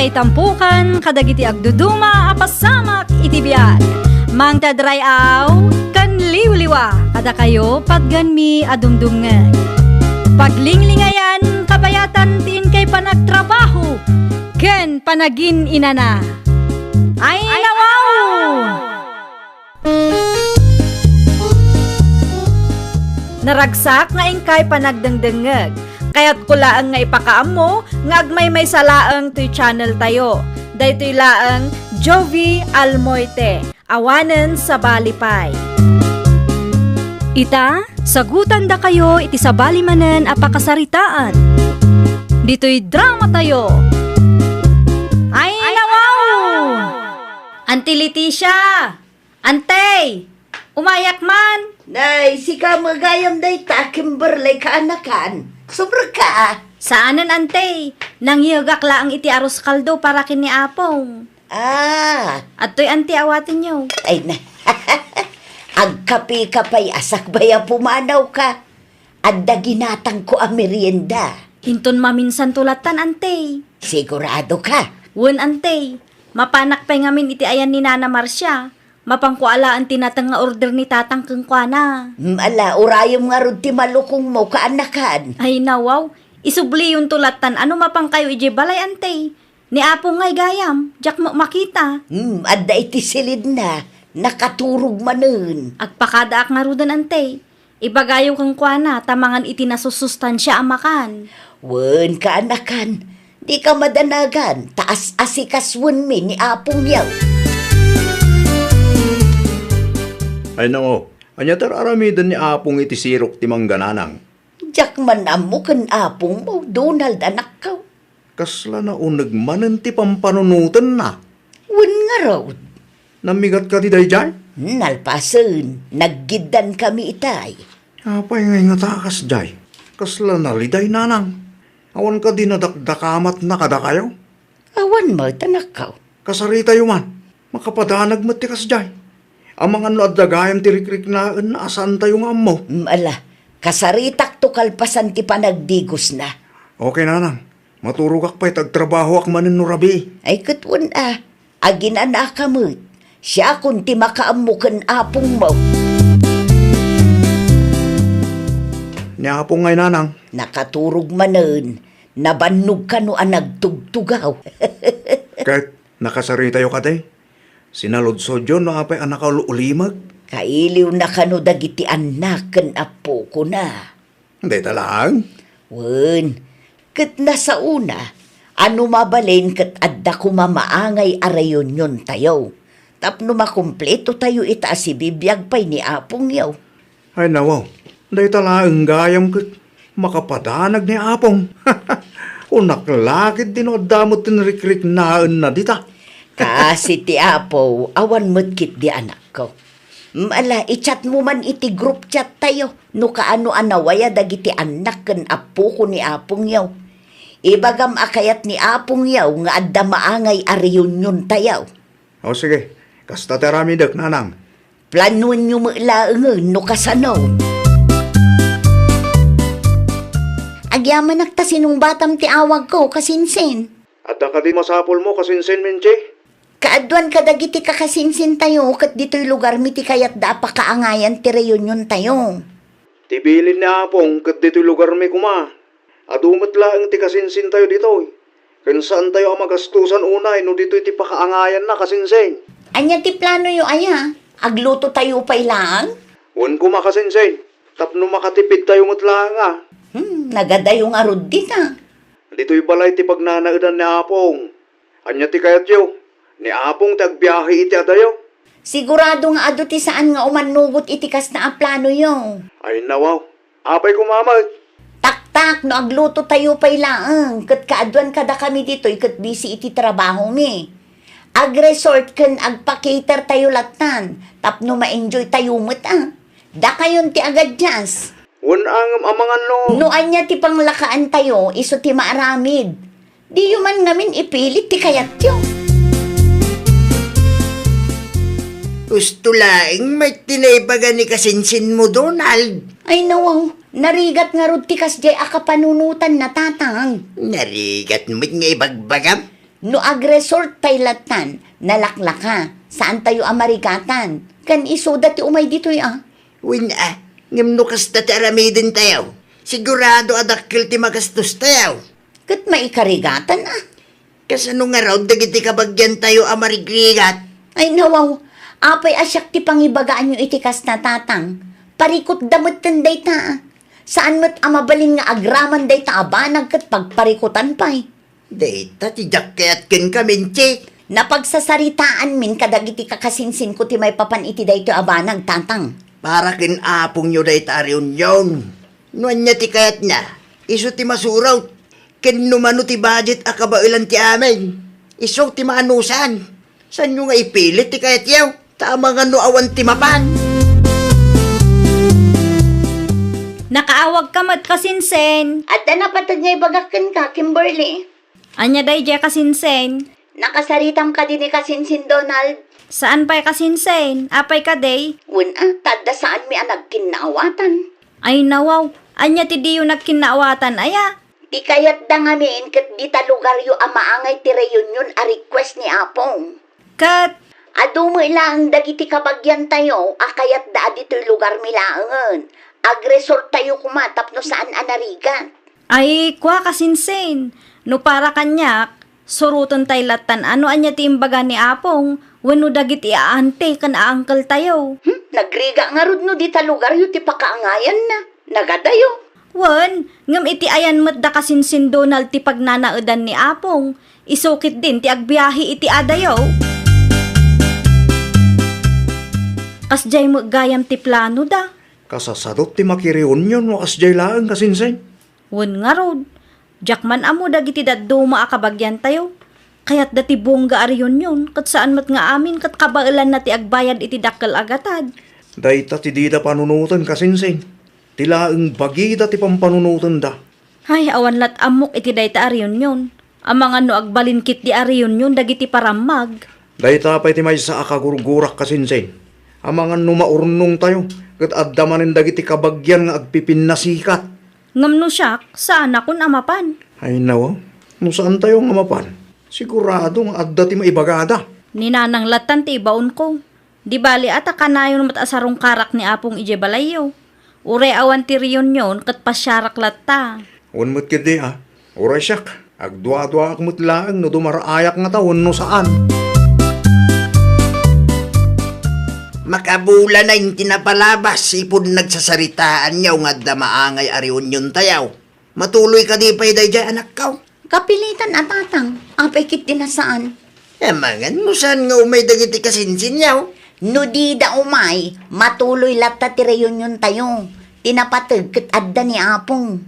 ngay tampukan kadagiti agduduma apasamak iti biag. Mang tadrayaw kan liwliwa kada kayo pagganmi adumdumngeg. Paglinglingayan kabayatan tiin kay panagtrabaho ken panagin inana. Ay nawaw! Naragsak nga ingkay panagdengdengeg. Kaya't kulaang nga ipakaam mo, nga agmay may salaang to'y channel tayo. Daytoy laang Jovi Almoite, awanen sa balipay. Ita, sagutan da kayo iti sa balimanen apakasaritaan. Dito'y drama tayo. Ay nawaw! Auntie Leticia! Antay! Umayak man! Nay, si ka magayam day ta, Kimberly ka anakan. Sobra ka. Saanan, antay? Nangyagak laang iti aros kaldo para kini apong. At to'y anti awatin niyo. Ay na. Agkapi ka pa'y asak baya pumanaw ka. Adda ginatang ko ang merienda. Hinton maminsan tulatan, antay. Sigurado ka. Wen, antay. Mapanak pa'y ngamin iti ayan ni Nana Marcia. Mapangkuala ang tinatang nga order ni tatang kengkwana. Ala, urayom nga ron ti malukong mo kaanakan. Ay nawaw, isubli yung tulatan. Ano mapang kayo ije balay, antay? Ni apo ngay gayam, jak mo makita. Adda iti silid na, nakaturog manen. Agpakadaak nga rudan, antay. Ibagayo kengkwana, tamangan iti nasusustansya amakan. Wen kaanakan, di ka madanagan, taas asikaswan mi ni apong yaw. Ay nao, anya tararamidan ni apong iti sirok ti manggananang. Jak man amo kan apong mo, Donald anak ka. Kasla na unag manen ti pampanunutan na. Wen nga raw. Namigat ka ti dayjay? Nalpasen, naggidan kami itay. Apay ngay nga takas jay. Kasla na liday nanang. Awan ka di nadakdakamat na kada kayo. Awan mo, tanak ka. Kasari tayo man. Makapadanag matikas jay. Ang mga adagayam ti rikrik na asan tayo nga mo. Ala, kasaritak to kalpasan ti panagdigos na. Okay nanang. Maturugak pa'y tagtrabaho ak manin no rabi. Ay katwan agin anak ka mo. Siya kung ti makaamukan apong mo. Ni apong ngay nanang. Nakaturog manen, nabannog ka no ang nagtugtugaw. Kahit nakasari tayo katay. Sinalodsod yun na apay anak ka ulimag. Kailiw na ka no dagiti anakan apo ko na. Hindi talang. Wen, kat nasa una, ano mabalin kat adda ko mamaangay arayon yun tayo. Tapno makumpleto tayo itaas si bibiyag pa'y ni apong yaw. Ay nawaw, hindi talang gayam kat makapadanag ni apong. Unak lakit din o damot tinrikrik naan na dita. Kasi ti apo, awan medkit di anak ko. Ala, i-chat mo man iti group chat tayo. No kaano anawaya dagiti anak ken apo ko ni apong yaw. Ibagam akayat ni apong yaw nga adda maangay a reunion tayaw. O sige, kasta teramidak nanang. Planuan nyo maulaangan no kasanaw. Agyaman nakta sinong batam ti awag ko kasinsin. At ka di masapol mo kasinsin minche. Kaadwan kadagiti kakasinsin tayo kat dito'y lugar mi ti kayat da pa kaangayan ti reunion tayo. Tibilin ni apong kat dito'y lugar may kuma. At umatlaang ti kasinsin tayo dito. Kung saan tayo ang magastusan unay no dito'y ti pakaangayan na kasinsin. Anya ti plano yo aya? Agluto tayo pa ilang? Wan kuma kasinsin. Tapno makatipid tayo matlaang Nagadayong arod dita. Dito'y balay ti pagnanaidan ni apong. Anya ti kayat yo. Ni apong tagbiyahe iti adayo. Sigurado nga ado ti saan nga umanugot itikas na ang plano yo. Ay nawaw, apay kumamag. Tak no agluto tayo pa ilang. Kat kaadwan kada kami dito, kat busy iti trabaho mi. Ag-resort kan agpa-cater tayo latan. Tapno ma-enjoy tayo Da kayon ti agad jazz. Wan ang amangan no. No anya ti panglakaan tayo, iso ti maaramid. Di yuman ngamin ipilit ti kayat yo. Gusto lang, may tinaybaga ni kasinsin mo, Donald. Ay nawaw, narigat nga rod ti kasjay akapanunutan na tatang. Narigat mo't nga ibagbagam. No agresor tayo latan, nalaklaka. Saan tayo amarigatan? Kan iso dati umay dito'y Win ngam no kasta ti aramidin tayo. Sigurado adakil ti magastos tayo. Kat maikarigatan Kasano nga raw dagiti kabagyan tayo amarigrigat. Ay nawaw, apay asyak ti pangibagaan yung itikas na tatang. Parikot damot tanday ta. Saan mo't amabalin nga agraman day ta abanag kat pagparikutan pa'y. Data ti jacket ken kaminchi. Napagsasaritaan min kadagiti kakasinsin ko ti may papan iti day to abanag tatang. Para kin apong nyo day tariyon yon. Nuan niya ti kayat na. Iso ti masuraw. Ken numano ti budget akabailan ti amin. Iso ti maanusan. San nyo nga ipilit ti kayat yaw? Tama nga no awan ti mapan. Nakaawag ka mat kasinsen. At na patag nga ibagakan ka, Kimberly. Anya day je kasinsen. Nakasaritam ka din ni Kasinsin Donald. Saan pa'y kasinsen? Apay ka day? Tadda saan mi anag kinaawatan. Ay nawaw, anya ti diyo nagkinaawatan aya. Di kayat da ngamin kat di ta lugar yu amaangay ti reunion a request ni Apong. Kat, Adu mo ilang dagiti kabagyan tayo, akayat da dito'y lugar milaangan. Agresor tayo kumatap no saan anarigan. ay kwa kasinsen. No para kanyak, suruton tay latan ano anya ti imbaga ni Apong, wano dagiti aante kan aangkel tayo. Nagriga nga rod no di ta lugar yu ti pakaangayan na. Nagadayo. Wan, ngam iti ayan mat da kasinsin Donald ti pagnanaudan ni Apong, isukit din ti agbiyahe iti adayaw. Kasjay mo gayam ti plano da. Kasasadot ti makireunion no asjay laang kasinsen. Wan nga rod, jakman amo dagiti daduma akabagyan tayo. Kaya't dati bongga ariyon yun, kat saan mat nga amin kat kabailan na ti agbayad iti dakkel agatad. Dayta ti dida panunutan kasinsen. Tilaang bagida ti pampanunutan da. Ay, awan lat amok iti dayta ariyon yun. Ang mga no agbalinkit di ariyon yun dagiti paramag. Dayta pa iti may sa akagurgurak kasinsen. Ang mga numaurnong tayo, kat addamanin dagiti kabagyan nga agpipinasikat. Ngam no siyak, saan akon amapan? Ay nawa, no saan tayo nga mapan? Sigurado nga adda ti maibagada. Ninanang latan ti ibaon ko. Di bali ata kanayon matasarong karak ni Apong ije balayo. Ure awan ti riyon yun kat pasyarak latta. Wan mo't kidi Oray siyak, agdwa-dwa akmot laang no dumaraayak nga taon no saan. Makabula na yung tinapalabas, ipon nagsasaritaan yaw nga damaangay ariyon yun tayaw. Matuloy ka di pa'y day dyan anak kaw. Kapilitan atatang, apay kit din na saan. Mangan mo saan nga umay dagiti kasinsin yaw. No di da umay, matuloy lata ti reunion tayo. Tinapatag kat adda ni Apong.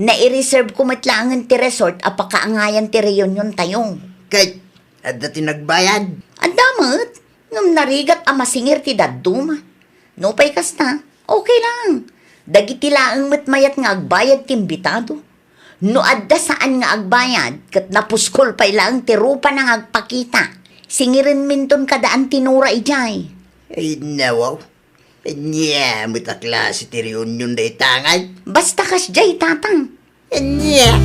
Nai-reserve ko matlangan ti resort apakaangayan ti reunion tayo. Kahit adda tinagbayad. Adamat, ngam narigat amasingir ti daduma. No pay kasta, okay lang. Dagiti laang matmayat nga agbayad ti imbitado. No adda saan nga agbayad, kat napuskol pay lang ti rupa nang agpakita. Singirin minton kadaan tinura ijay. Ay nawaw. Anya, muta klase ti reunion day tangay. Basta kas jay tatang. Anya.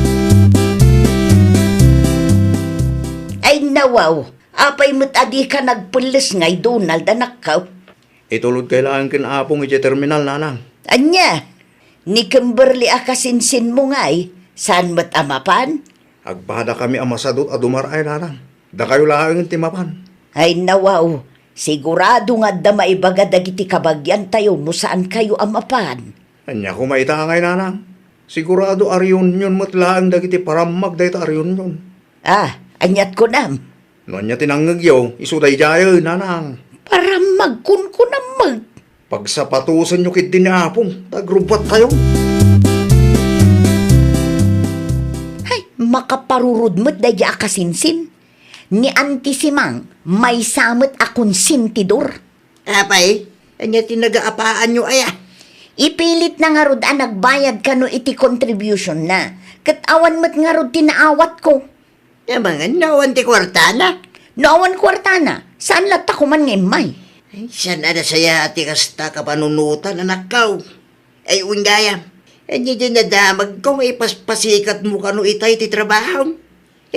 Ay nawaw, apay mo't adi ka nagpulis ngay Donald anak ka. Itulod kailangan kinapong iti terminal nanang. Anya, ni Kimberly akasinsin mo ngay, saan mo't amapan? Agpada kami amasadot a dumaray nanang. Da kayo laang timapan. Ay nawaw, sigurado nga da maibaga dagiti kabagyan tayo no saan kayo amapan. Anya ko maitangay nanang. Sigurado ariyon yun mo't laang dagiti paramag dayta ariyon yun. Anyat ko nam. No anya tinanggagyaw, isuday jayo nanang. Para magkun ko na Pagsapatusan nyo kit din ni Apong, tagrubat tayo. Ay, makaparurod mo't daya akasinsin. Ni antisimang may samot akong sintidor. Apay, anya tinagaapaan nyo aya. Ipilit na nga rod nagbayad ka no iti contribution na. Katawan mo't nga rod tinaawat ko. Mangan nawan ti kwartana. Noawan kwartana, saan lata ko man ngimay? Ay, saan na saya ati kasta kapanunutan anak kaw. Ay, unggaya. Anya dyan nadamag ko, may paspasikat mo ka no itay ti trabaho.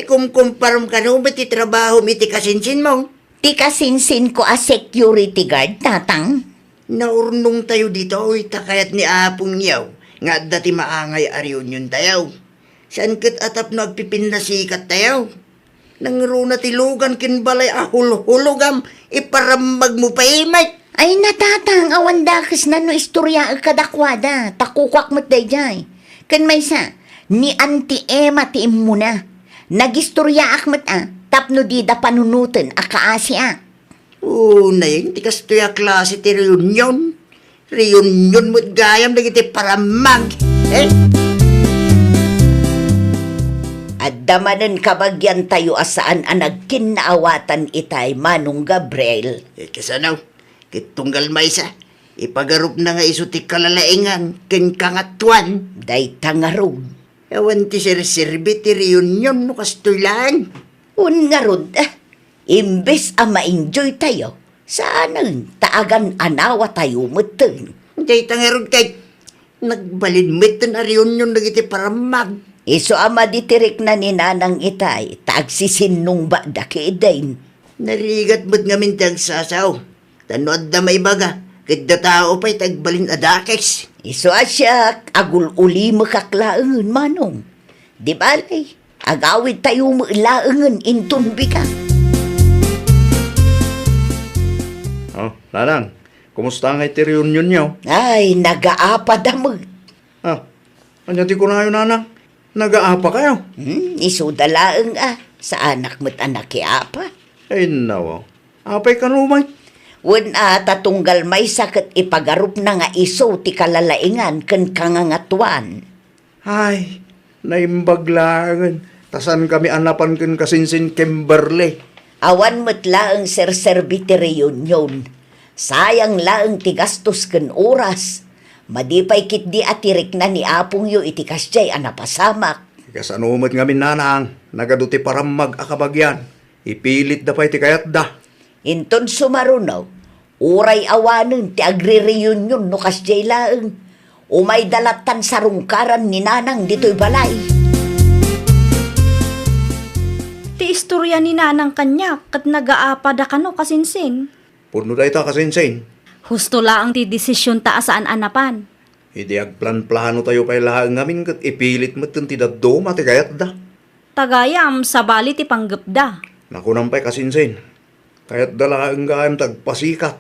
kung kumparam ka no, ba't trabaho mi ti kasinsin mo? Ti kasinsin ko a security guard, tatang. Naurnong tayo dito, oy, takayat ni apong yaw. Nga dati maangay ariyon yun tayo. Saan kat atap no agpipinasikat tayo? Nangruna tilugan kinbalay ahul-hulugam, iparamag mo pa imay. Ay natatang, awan dakis na no istorya kadakwada, takukwak mo't dayjay. Kan may sa, ni Auntie Emma ti muna. Nagistorya akmat tapno di da panunutin akaasi Na yun, tikas to'y klase ti reunion. Reunion mo't gayam, nagiti paramag. At damanan kabagyan tayo asaan nagkinaawatan itay Manong Gabriel. Kasanaw, kitunggal may isa. Ipagarup na nga iso ti kalalaingan, ken kangatuan. Day tangarog. Ewan ti sir-sirbi ti reunion no kastoy lang. Nga rod, imbes ma-enjoy tayo, saanan taagan anawa tayo mutin. Day tangarod kay nagbalidmit na reunion nagiti paramag. Iso maditirik na ni nanang itay, taagsisinong ba dakidain. Narigat mo't ngamin tiyang sasaw. Tanood na may baga, kada tao pa'y tagbalin adakes. Iso asya, agul uli makaklaan, Manong. Di balay, agawid tayo mailaangan intunbi ka. Oh, Nanang, kumusta nga iti reunion niyo? Ay, nagaapa damag. Anya ti ko na yun, Nanang. Nag-aapa kayo? Iso dalaang sa anak mo't anak apa. Ay, nawa. Apay ka rumay. Tatunggal may sakit ipagarup na nga iso ti kalalaingan ken kangangatuan. Ay, naimbaglangan. Tasan kami anapan ken kasinsin Kimberly. Awan mo't laang serserbi ti reunion. Sayang laang ti gastos ken oras. Madipay kit di atirik na ni apong yo iti kasjay anapasamak. Kasanumat ngamin, Nanang. Nagaduti paramag akabagyan. Ipilit da pa'y ti kayat da. Inton sumarunaw, uray awanen ti agre-reunion no kasjay laang. Umay dalatan sarungkaran ni nanang dito'y balay. Ti istorya ni nanang kanya kat nagaapa da kano kasinsin. Puno da ita kasinsin. Husto laang ti desisyon ta saan anapan. Hindi agplan-plano tayo pa'y lahang ngamin kat ipilit mo ti dadoma ti kayat da. Tagayam sa bali ti panggapda. Nakunang pa'y kasinsin. Kayat dala ang gayam tagpasikat.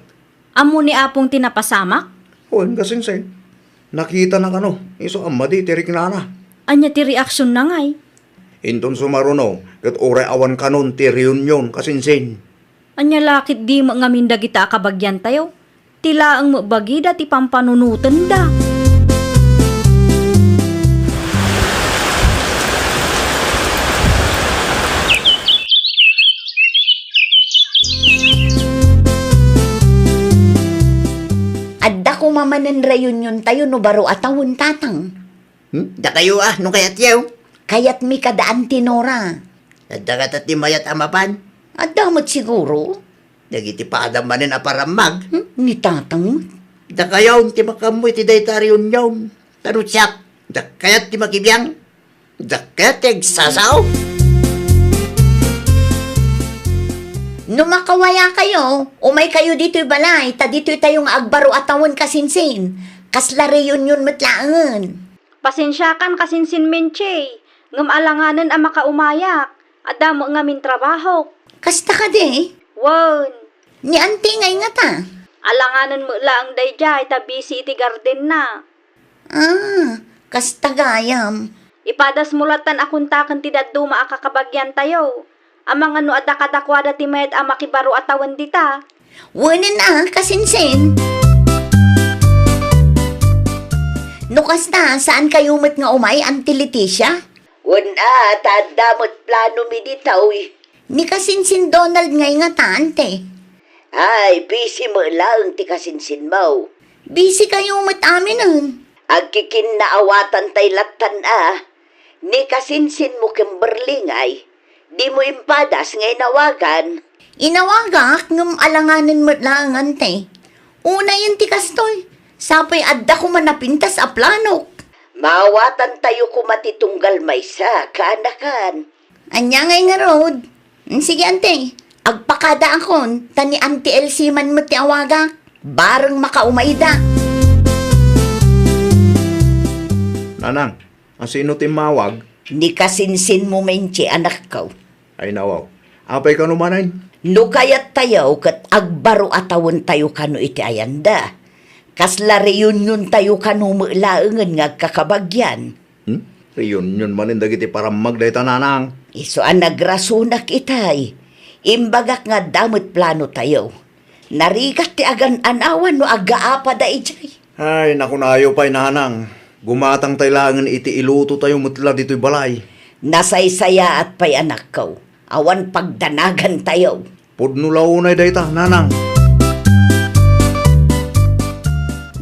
Amo ni apong tinapasamak? Huwag kasinsin. Nakita na kano. Iso amadi tirik nana. Anya ti reaksyon na ngay. Inton sumaruno, kat oray awan kanon ti reunion kasinsin. Anya lakit di mo ngamin dagita kabagyan tayo. Tila ang mabagida ti pampanunutan da. Adda ko mamanen reunion tayo no baro atawon tatang. Da kayo nung kayat yaw. Kayat mi kadaan tinora. Nadagat at ti mayat amapan. Adda mo't siguro. Dagiti paadamanin a paramag. Ni tatang. Da kayaw ti makamoy ti dayta reunion. Tarutsak. Da kayat ti makibiyang. Da kayat ti agsasaw. No makawaya kayo, umay kayo dito'y balay, ta dito'y tayong agbaro atawon kasinsin. Kasla reunion matlaangan. Pasensyakan kasinsin menche. Ngam alanganan ang makaumayak. Adamo nga min trabaho. Kasta ka de? Won. Ni auntie ngay nga ta. Alanganan mo lang dayjay ta busy iti garden na. Kasta gayam. Ipadas mulatan akuntakan ti daduma akakabagyan tayo. Amang ano adakadakwada ti mayat ang makibaro atawan dita. Wanan kasinsin. No kasta, saan kayo mat nga umay, Auntie Leticia? Tadamot plano mi ditaw Ni kasinsin Donald ngay nga ta, ante. Ay, busy mo lang ti kasinsin mo. Busy kayo mat amin Agkikin na awatan tay latan Ni kasinsin mo Kimberly ngay. Di mo impadas ngay nawagan. Inawagak ngam alanganin mo lang ante. Una yun ti kastoy. Sapay adda ko manapintas a planok. Mawatan tayo kumatitunggal may sa kaanakan. Anya ngay nga road. Sige, ante. Agpakada akon, tani Auntie Elsie man mo ti awaga. Bareng makaumayda. Nanang, ang sino timawag? Ni kasinsin mo menchi anak ko. Ay nawaw. Apay ka numanay? No kayat tayo kat agbaro atawon tayo kano iti ayanda. Kasla reunion tayo kano mulaengen nga kakabagyan. Reunion manin dagiti para magdayta nanang. Iso ang nagrasunak itay. Imbagak nga damot plano tayo. Narigat ti agan anawan no agaapa da ijay. Ay, naku na ayaw pa'y nanang. Gumatang tayo langan iti iluto tayo mutla dito'y balay. Nasaysaya at pa'y anak ko. Awan pagdanagan tayo. Pudno launay dayta, nanang.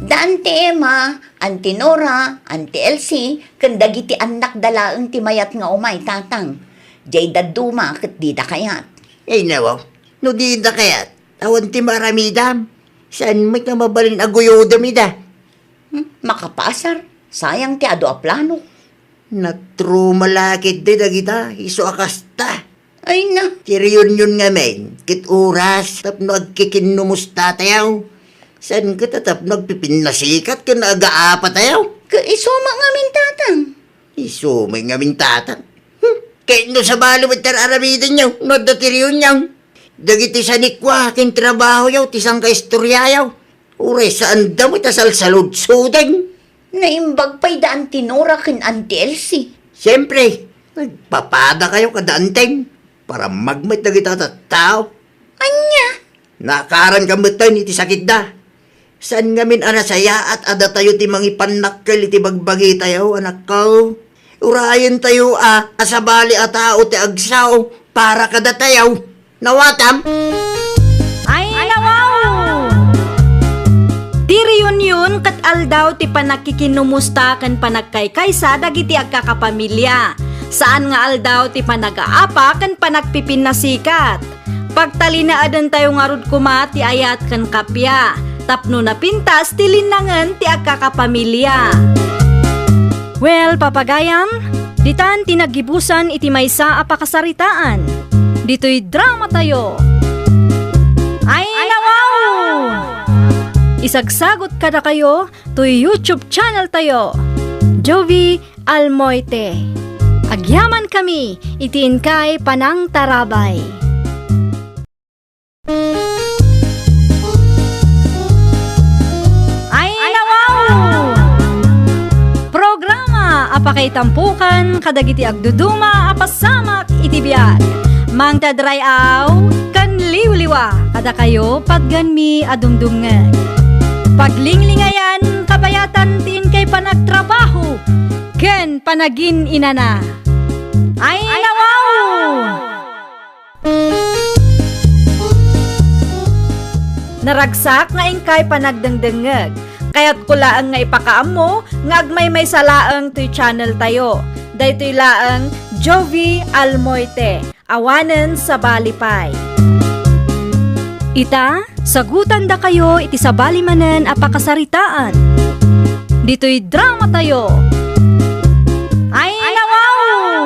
Dante Emma, Auntie Nora, Auntie Elsie, kandagiti anak dalaang ti mayat nga umay tatang. Jay daduma kat di da kayat. Ay nawaw, no di da kayat. Awan ti maramidam. Saan may nga mabalin aguyodam ida? Makapasar, sayang ti ado a plano. Natro malakit di dagita, iso akasta. Ay na, Ti reunion nga men, kit oras, tapno agkikinumusta tayaw. Saan ka tatap nagpipinasikat ka na agaapa tayaw? kaisoma nga min tatang. Iso may nga mintatan. Kahit no sa balo mo tararamidan niyo, no da ti reunion. Dagiti sa nikwa, kin trabaho yaw, tisang ka istorya yaw. Uray saan da mo tasalsalod sudeng. Naimbag pa'y daan tinora kin Auntie Elsie. Siyempre, nagpapada kayo kadanteng para magmit na kita tao. Anya, Nakaran ka matan iti sakit da. Saan ngamin anasaya at ada tayo ti mangipanakkel iti bagbagi tayo, anak ko. Urayan tayo asabali at tao ti agsaw para kada tayo. Nawatam? Ay, nawaw! Ti reunion kat aldaw ti panakikinumusta kan panagkaykaysa dagiti agkakapamilya. Saan nga aldaw ti panagaapa kan panagpipinasikat. Pagtalinaadan tayo nga rod kuma ti ayat kan kapya. Tapno na pintas ti linangan ti agkakapamilya. Well, papagayam, ditan tinagibusan iti maysa a pakasaritaan. Dito'y drama tayo. Ay, nawaw! Isagsagot kada kayo to YouTube channel tayo. Jovi Almoite. Agyaman kami, itiin kay Panang Tarabay. Ay, nawaw! Programa apakay tampukan kadagiti agduduma apasamak iti biag. Mang tadrayaw kan liwliwa kada kayo pagganmi adumdumngeg. Paglinglingayan kabayatan tiin kay panagtrabaho ken panagin inana. Ay, nawaw! Naragsak nga ingkay panagdengdengeg. Kaya't kulaan nga ipakaam mo nga agmay may salaang to'y channel tayo. Daytoy laang Jovi Almoite. Awanen sa Balipay. Ita, sagutan da kayo iti sa balimanen apakasaritaan. Dito'y drama tayo. Ay, nawaw!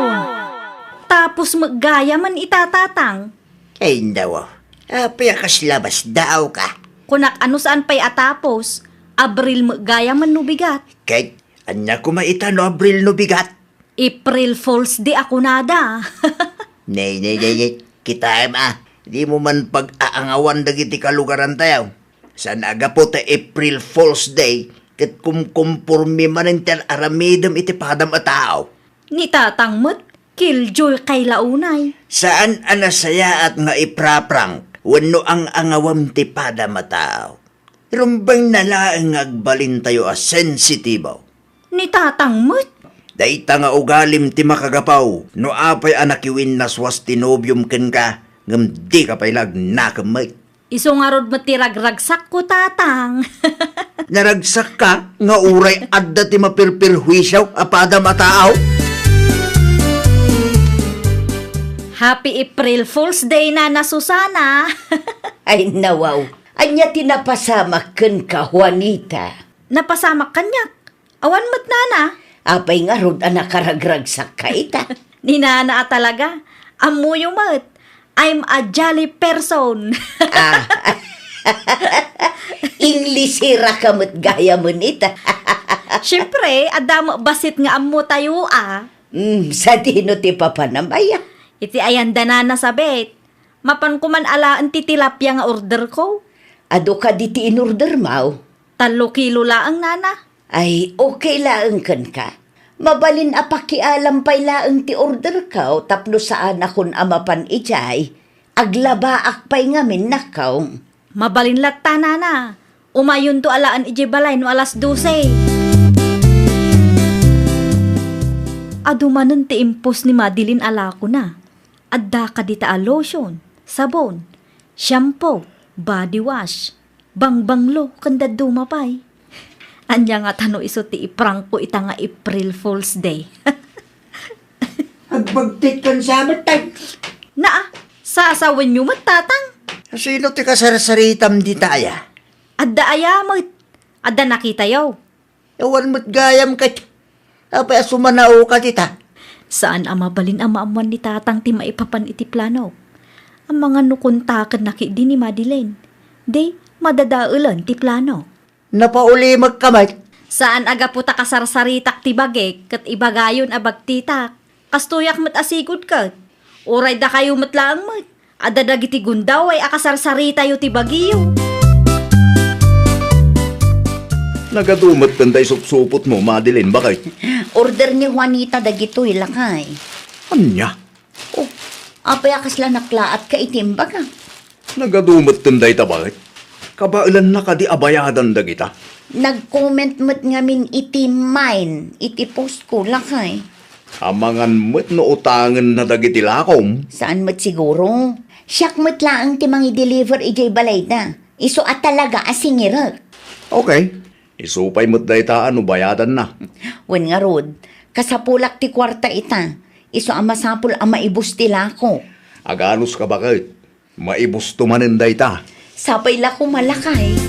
Tapos maggaya man itatatang. Ay nawaw, apayakas labas daaw ka. Kunak ano saan pa'y atapos, Abril maggaya man nubigat. Kahit anya kumaita no Abril no bigat. April Fools di ako nada. Nay, kita di mo man pag-aangawan dagiti kalugaran tayo. San aga po ta April Fool's Day, kat kumkumpurmi man ang aramidam iti padam a tao. Ni tatangmot, killjoy kay launay. Saan anasaya at nga ipraprank, wano ang angawam ti padam a tao. Rumbang nalaang agbalin tayo a sensitibo. Ni tatangmot, Dayta nga ugalim ti makagapaw, no apay anakiwin naswas tinobium ken ka, ngam di ka pailag nakamay. iso nga rod matiragragsak ko tatang. Naragsak ka, nga uray adda ti mapirpirhuisyaw, apada mataaw. Happy April Fool's Day na Susana. Ay nawaw, anya tinapasamak ken ka Juanita. Napasamak kanyak. Awan mo't nana. Apay nga rod anak karagragsak ka ita. Ni Nana talaga. Amuyo mat. I'm a jolly person. Ah, Inglisira ka mo't gaya mo nita. Siyempre, adamo basit nga amo tayo Sa dino ti papanamaya. Iti ayanda na sabit. Mapan ko man alaan ti tilapia nga order ko. Ado ka di ti in-order mo. 3 kilo laang nana. Ay, okay laang kan ka. Mabalin apakialam pay laang ti order ka o tapno saan akon amapan ijay. Aglabaak pay ngamin nakaw. Mabalin latta nana. Umayon to alaan iji balay no alas 12. Adumanon ti impos ni Madeline alako na. Adda ka dita a lotion, sabon, shampoo, body wash, bangbanglo, kanda dumapay. Anya nga tano iso ti iprank ko ita nga April Fool's Day. Agbagtik kan sa matay. Naa, sasawin nyo matatang. Sino ti kasarsaritam di taya? Adda ayamot. Adda nakita yaw. Ewan mo't gayam ka. Apay asumanao ka tita. Saan amabalin amaaman ni tatang ti maipapan iti plano? Ang mga nukuntakan na di ni Madeline. Di, madadaulan ti plano. Napauli magkamay. Saan aga puta kasarsaritak ti bagek, kat ibagayon abagtitak. Kastuyak mat asigod kat. Uray da kayo matlaang mat. Adadag iti gundaw ay akasarsarita yu ti bagiyo. Nagadumat kanday supsupot mo, Madeline, bakit? Order ni Juanita dagitoy lakay. Anya? Oh, apay akas lang naklaat ka itimba ka. Nagadumat kanday ta, bakit? Kabailan na ka di abayadan dagita. Nag-comment mo't ngamin iti mine, iti post ko lakay. Amangan mo't no utangan na dagiti lakom. Saan mo't siguro? Siyak mo't laang ti mangi deliver ijay balay na. Iso at talaga asingirak. Okay. Isupay mo't dayta ano bayadan na. Wen nga rod, kasapulak ti kwarta ita. Iso ang masapul ang maibus ti lako. Aganos ka bakit? Maibusto manin dayta. Sapay lako malakay.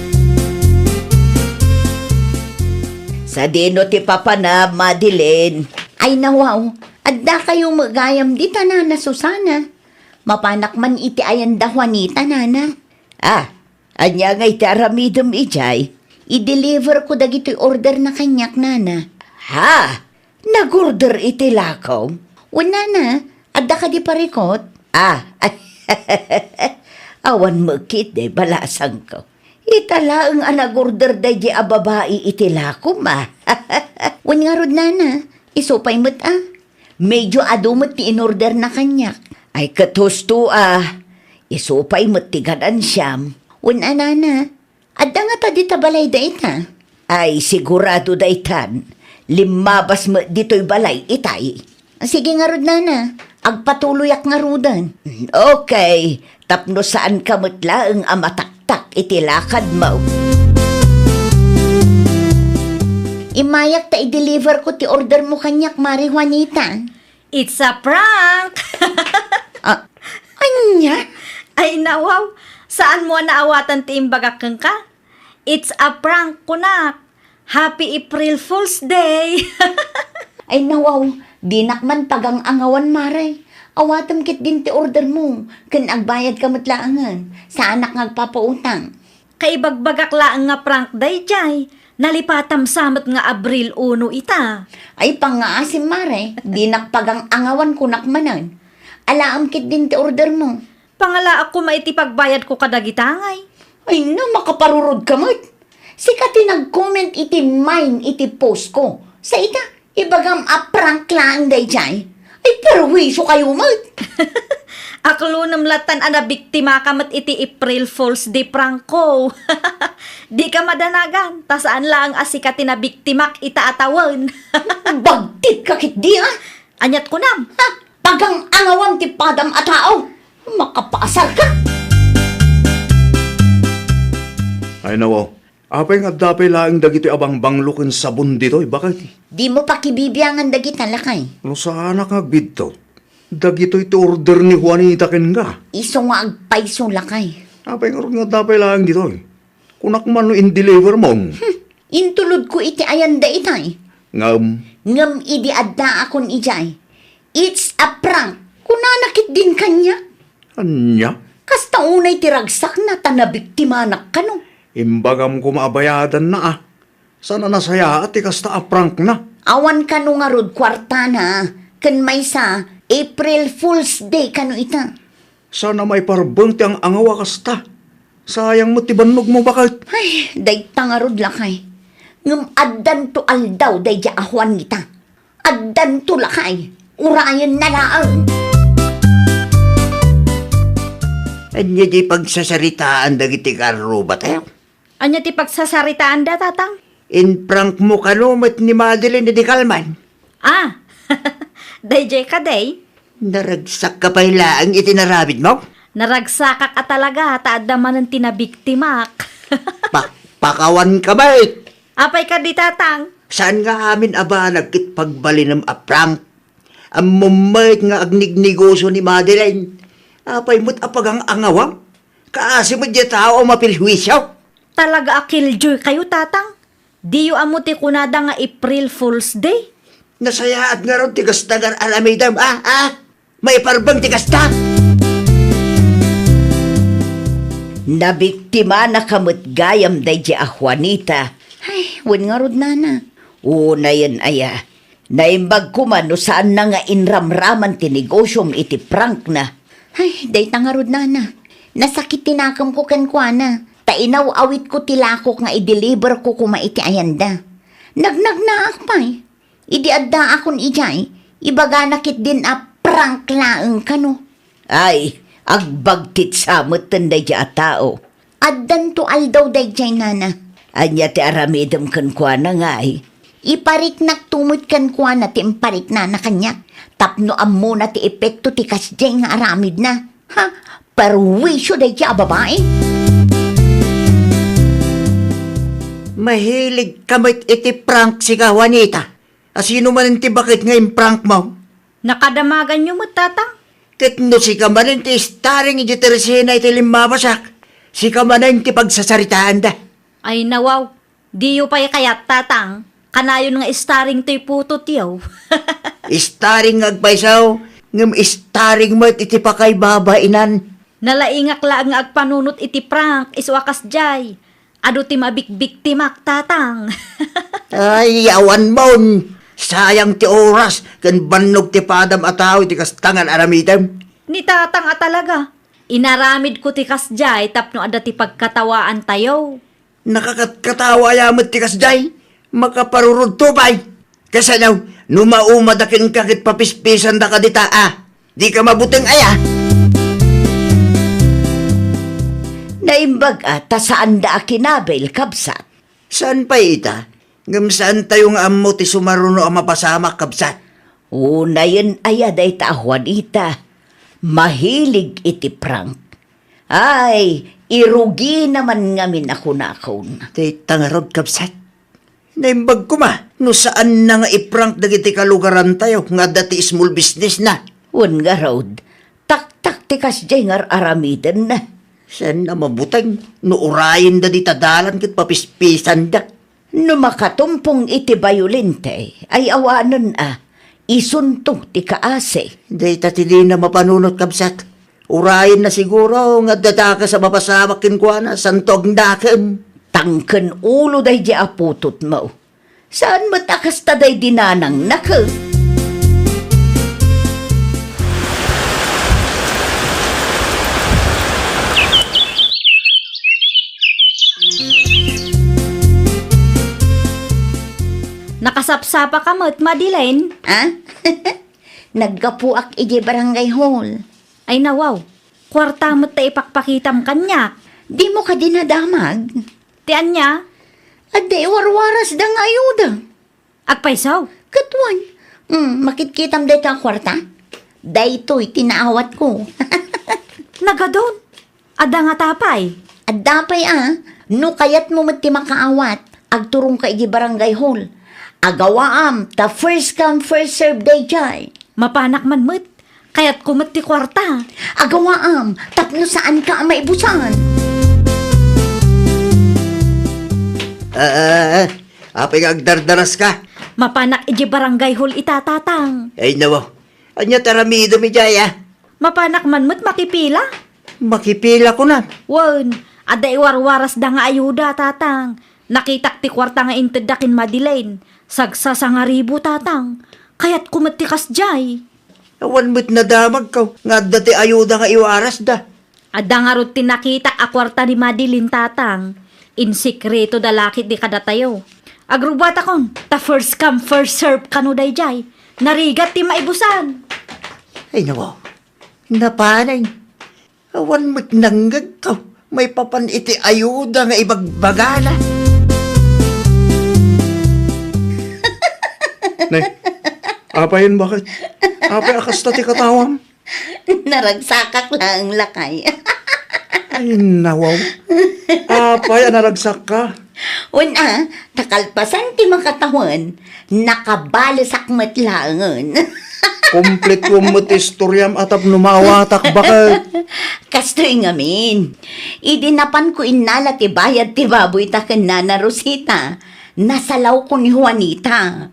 Sa dino ti papa na, Madeline. Ay nawaw, adda kayo magayam di tanana Susana. Mapanak man iti ayanda Juanita nana. Anya nga iti aramidom ijay. I-deliver ko dagito'y order na kanyak nana. Ha? Nag-order iti lakaw? Wala na, adda ka di parikot? Awan magkit de, balasang ko. Italaang nag-order da di ababai iti lakaw ma. Wan nga rod nana, isupay mo't Medyo adumot ti in-order na kanyak. Ay katusto isupay mo't ti ganan siyam. Wan nana, adda nga ta di tabalay da ita. Ay, sigurado da itan. Limabas mo dito'y balay itay. Sige nga rod nana, agpatuloyak nga rodan. Okay, tapno saan ka mutlaang amataktak itilakad mo. Imayak ta i-deliver ko ti order mo kanyak, Mari Juanita. It's a prank! Anya? Ay nawaw, saan mo naawatan ti imbagakang ka? It's a prank kunak. Happy April Fool's Day! Ay nawaw, dinak man pagang angawan, Mare. Awatam kit din ti order mo. Kan agbayad ka matlaangan. Sa anak ngagpapautang. Kaibagbagak laang nga prank day jay. Nalipatam samat nga Abril 1 ita. Ay pangaasim, Mare. Dinak pagang angawan kunak manan. Alaam kit din ti order mo. Pangala ako maiti pagbayad ko kadagitangay. Ay na, makaparurod ka mat. Sikati nag-comment iti mine iti post ko. Sa ita, ibagam prank lang day jay. Ay perwisyo kayo mat. Aklo namlatan ana biktima ka mat iti April Fool's Day prank ko. Di ka madanagan, tasaan lang asikati na biktimak itaatawen. Bagtit ka kit di Anyat ko nam. Ha? Pagang angawan ti padam a tao. Makapasar ka. Ay nawaw, apay nga dapay laing dagiti abang banglukin sabon dito'y, bakit? Di mo pa kibibiyangan dagit lakay. No saan ka bidto? Dagito'y ti order ni Juanita ken nga. Iso nga agpaiso lakay. Apay nga dapay laing dito'y. Kunak man no in-deliver mo. Intulod ko iti ayanda itay. Ngam, Ngam idi adda akon ijay. It's a prank. Kunanakit din kanya. Anya? Kasta unay tiragsak na tanabiktimanak ka no. Imbagam ko maabayadan na ah. Sana nasaya at ikasta aprank na. Awan ka no nga rod kwarta na. Kan may sa April Fool's Day kano ita. Sana may parbangti ang angawa kasta. Sayang mo tibanog mo bakit? Ay, day tangarod lakay. Ngam addan to aldaw day ja ahwan kita. Addan to lakay. Urayan na laang. Anya di pagsasaritaan dagiti karo ba tayo? Anya ti pagsasaritaan da, tatang? In prank mo kanumat ni Madeline di Kalman. Ah, dayjay ka day. Naragsak ka pa ang itinarabid mo? Naragsakak ka talaga, taaddaman ng tinabiktimak. Pakawan ka ba eh? Apay ka di, tatang? Saan nga amin aba nagkit pagbali ng aprank? Ang mumait nga agnignegosyo ni Madeline. Apay mo't apagang angawang? Kaasi mo di tao mapilhuisyaw? Talaga akiljoy kayo, tatang? Diyo amuti kunada nga April Fool's Day? Nasayaat nga ron tigas tagar alamidam. May parbang tigas ta. Nabiktima na kamot gayam day ja Juanita. Ay, wan nga rod nana. Una yan aya. Naimbag ko man no saan na nga inramraman tinigosyom iti prank na. Ay, day tangarod nana. Nasakit tinakam ko kankwana. Tainaw awit ko tilakok nga i-deliver ko kuma iti ayanda. Nagnag na akpay. Idi adda akon ijay. Ibaga nakit din a prank laeng kano. Ay, agbagtit samot tanday ja tao. Addan to aldaw day jay nana. Anya ti aramidam kankwana nga ay. Iparik tumot kankwana ti imparik na kanyak. Tapno ammo na ti epekto ti kasjay nga aramid na. Ha? Perwisyo day ja babae. Mahilig kamit iti prank si ka, Juanita. Asino man ti bakit ngayon prank mo? Nakadamagan nyo mo, tatang? Kitno si ka man ti staring iti teresena iti limabasak. Si ka man ti pagsasaritaan da. Ay nawaw, diyo pa'y kayat, tatang. Kanayon nga starring to'y putot yaw. Staring agpaisaw, ngam staring mo iti pakay babainan. Nalaingak lang nga agpanunot iti prank, iswakas jay. Ado ti mabikbiktimak, tatang. Ay, awan mo. Sayang ti oras, kan banog ti padam ataw ti kastangan aramidam. Ni tatang talaga. Inaramid ko ti kasjay tapno ada ti pagkatawaan tayo. Nakakatawa yamot ti kasday. Makaparurod tubay. Kasi naw, numaumadakin kakit papispisan da ka dita Di ka mabuteng aya. Naimbag ta saan da akinabel kabsat. Saan pa ita? Ngam saan tayo nga amo ti sumaruno ang mapasamak kabsat? Una yun aya day ta Juanita. Mahilig iti prank. Ay, irugi naman ngamin ako nakon. Tay tangarod kabsat. Naimbag ko ma, no saan na nga iprank dagiti kalugaran tayo nga dati small business na. Wan nga road, tak-tak tikas jay ngar aramidan na. Saan na mabutang, no urayin da di tadalan kit papispisan da. No makatumpong iti bayulente, ay awanan isunto ti kaase. Day tatili na mapanunot kabsat. Urayin na siguro nga dadaka sa mapasamakin ko na santog daken. Tangken ulo day di aputot mo. Saan matakas ta day dinanang naka? Nakasapsapa ka mo't, Madeline. Naggapuak iti barangay hall. Ay nawaw, kwarta mo't ta ipakpakitam kanyak. Di mo ka dinadamag. Tian niya, Ade warwaras da nga ayuda. agpaisaw. Katwan. Makitkitam day ka kwarta. Daytoy tinaawat ko. Nagadon. Ada nga tapay. At dapay no kayat mo mati makaawat. Agturong ka iti barangay hall. Agawaam, ta first come first serve day jay. Mapanak man mo't, kaya't kumot ti kwarta. Agawaam, tapno saan ka maibusan. Apay agdardaras ka. Mapanak iti barangay hall itatatang. Ay nawa, Anya taramido mi jaya. Mapanak man mo't makipila. Makipila ko na. Wan, ada iwarwaras da nga ayuda, tatang. Nakitak ti kwarta nga intedakin Madeleine. Sagsa sa nga ribo, tatang. Kaya't kumatikas jay. Awan mo't nadamag ka. Nga dati ayuda nga iwaras da. Ada nga ro tinakitak a kwarta ni Madeleine, tatang. In sikreto dalakit di kada tayo. Agrubata kon, ta first come first serve kano day jay. Narigat ti maibusan. Ay nawa. Napanay. Awan mo't nanggag ka. May papan iti ayuda nga ibagbagala. Nay, apayin bakit? Apay akas na ti katawam. Naragsakak lang lakay. Ay, nawaw. Apay, naragsak ka. Una, takalpasan ti makatawan, nakabalisak matlaangan. Komplet ko mo't istoryam atap numawatak bakit? Kastoy ngamin. Idinapan ko inala ti bayad ti baboy ta ken Nana Rosita. Nasalaw ko ni Juanita.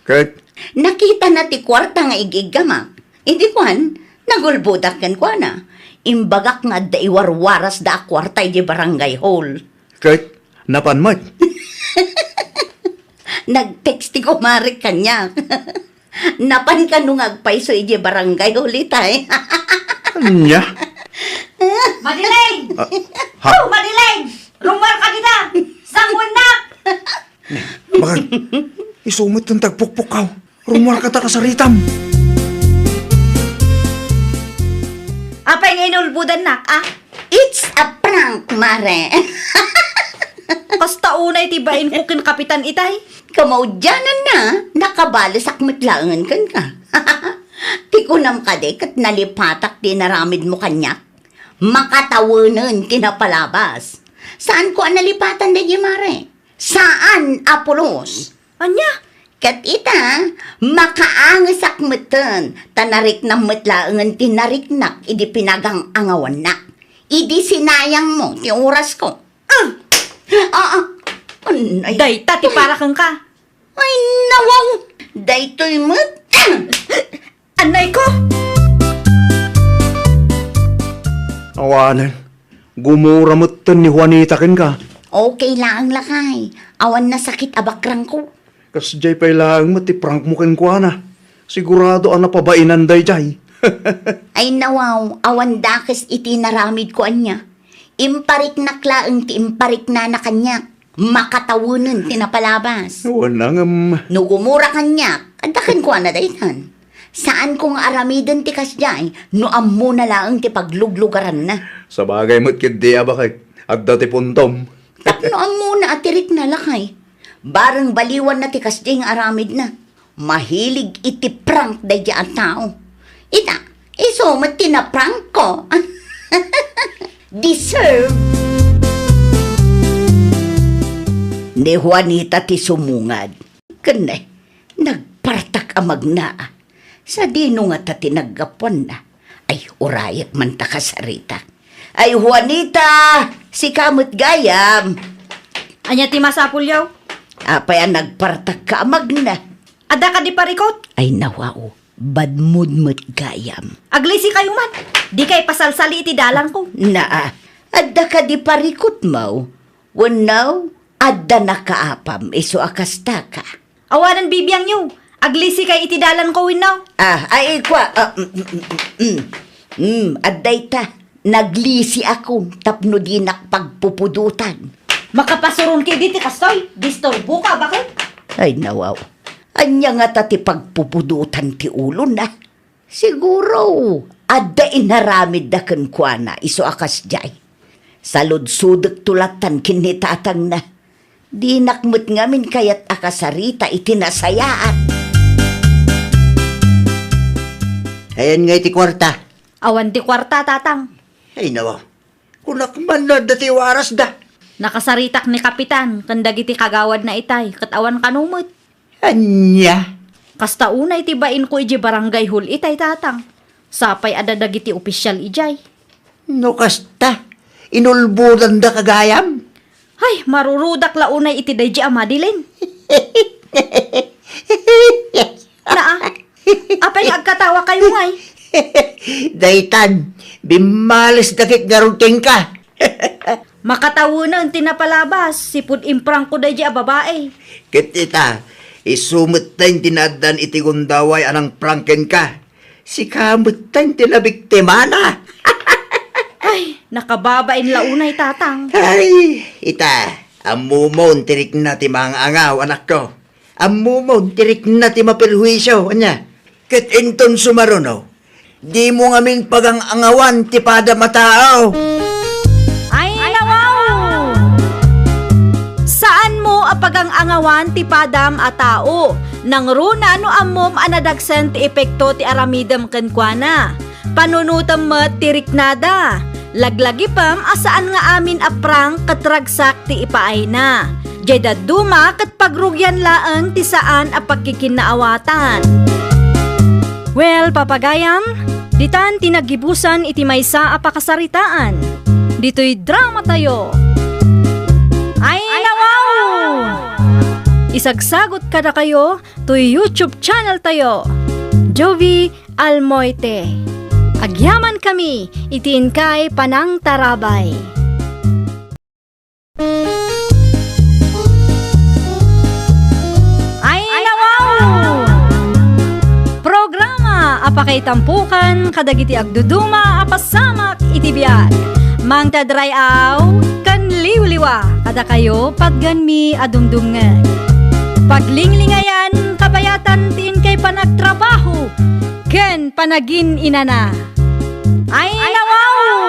Kahit, Nakita na ti kwarta nga igigamak. Idi kwan, nagulbudak ken kwa na. Imbagak nga da iwarwaras da kwarta di barangay hall. kahit, napanmat. Nag-text ti kumari kanya. Napan ka nung agpaiso iji barangay ulit ay. Anya? Madeleine! Ha? Oh, Madeleine! Rumwar ka kita! Sangwan na! Bakit? Isumit ng tagpukpukaw. Rumwar ka ta kasaritam. Apay nga inulbudan nak, ah? It's a prank, mare. Kasta unay tibain ko kin kapitan itay. Kamaudyanan na, nakabalisak matlaangan kan ka. Tikunam ka de, kat nalipatak di naramid mo kanyak. Makatawanan, tinapalabas. Saan ko ang nalipatan de, mare? Saan, Apolos? Anya? Kat ita, makaangasak matan, tanarik na matlaangan tinariknak, idi pinagang angawan na. Idi sinayang mo, ti oras ko. Ay, Day, tati para kang ka. ay nawaw, daytoy mat. Anay ko! Awanan. Gumura mo't ni Juanita ken ka. Okay lang lakay, awan na sakit abakrang ko. Kas jay pay lang mo't prank mo ken kwa na. Sigurado ang napabainan day jay. Ay nawaw, awan dakes iti naramid ko anya. Imparik na klaang ti imparik na na kanyak. Makatawunan tinapalabas. Wala nga, Nugumura kanyak, adakan ko na daytan. Saan kong aramidan ti kasjay, no ammo na lang ti pagluglugaran na. sa bagay mo't kidi bakit. At dati puntom. Tapno ammo na atirik na lakay. Barang baliwan na ti kasjay nga aramid na. Mahilig iti prank day di ang tao. Ita, iso mat tinaprank ko. Deserve. Ni Juanita ti sumungad. Kanay, nagpartak amag na. Sa dino nga ta tinaggapuan na. Ay, urayat man ta kasarita. Ay, Juanita! Si kamot gayam! Anya ti masapulyaw? Apay ang nagpartak ka amag na. Ada ka di parikot? Ay, nawao. Badmudmut gayam. Aglisi kayo man. Di kay pasalsali iti dalang ko. Naa, adda ka di parikot mo. Wanaw, adda nakaapam. Iso akasta ka. Awanan bibiyang nyo. Aglisi kay iti dalan ko winaw. Ay, kwa. Adday ta. Naglisi ako. Tapno di nakpagpupudutan. Makapasuron kay diti kastoy. Disturbo ka, bakit? Ay, nawaw. Anya nga tati pagpupudutan ti ulo na. Siguro, adda inaramid da kan kwa na. Iso akas jay. Salud-sudak tulatan kinitatang na. Di nakmut ngamin kayat akasarita itinasayaan. Ayan nga iti kwarta. Awan ti kwarta, tatang. Ay nawa. Kunakman na dati waras da. Nakasaritak ni kapitan. Kandag iti kagawad na itay. Katawan kanumot. Anya. Kasta unay tibain ko iji barangay hall itay, tatang. Sapay adadag iti opisyal ijay. No kasta. Inulbudan da kagayam. Ay, marurudak la unay iti dayji a Madeleine. Naa, apay agkatawa kayo tayo ngay. Daytan, bimalis dakit garunting ka. Makatawo na ang tinapalabas. Sipud imprang ko dahi a babae. Kitita, isumot tayong tinadan itigundaway anang prangken ka. Si kamot tayong tinabiktima na. Ay, nakababain launay tatang. Ay, ita, amumon tirik na ti mga angaw, anak ko. Amumon tirik na ti mapirhuisyo, anya. Ket inton sumaruno, di mo ngamin pagang angawan ti pada matao. Ay, nawaw! Saan mo apagang angawan ti padam a tao? Nang runa no amom anadagsen ti epekto ti aramidam kenkwana. Panunutam met ti riknada. Laglagi pam asaan nga amin aprang katragsak ti ipaay na. Jeda duma kat pagrugyan laeng ti saan a pagkikinaawatan. Well, papagayam, ditan tinagibusan iti maysa a pakasaritaan. Dito'y drama tayo. Ay, nawaw! Isagsagot kada kayo to YouTube channel tayo. Jovi Almoite. Agyaman kami, itiin kay Panang Tarabay. Ay, nawaw! Programa apakay tampukan kadagiti agduduma apasamak itibiyag. Mang tadrayaw kan liwliwa kada kayo pagganmi adumdungan. Paglinglingayan kabayatan tiin kay panagtrabaho ken panagin inana. Ay, nawaw!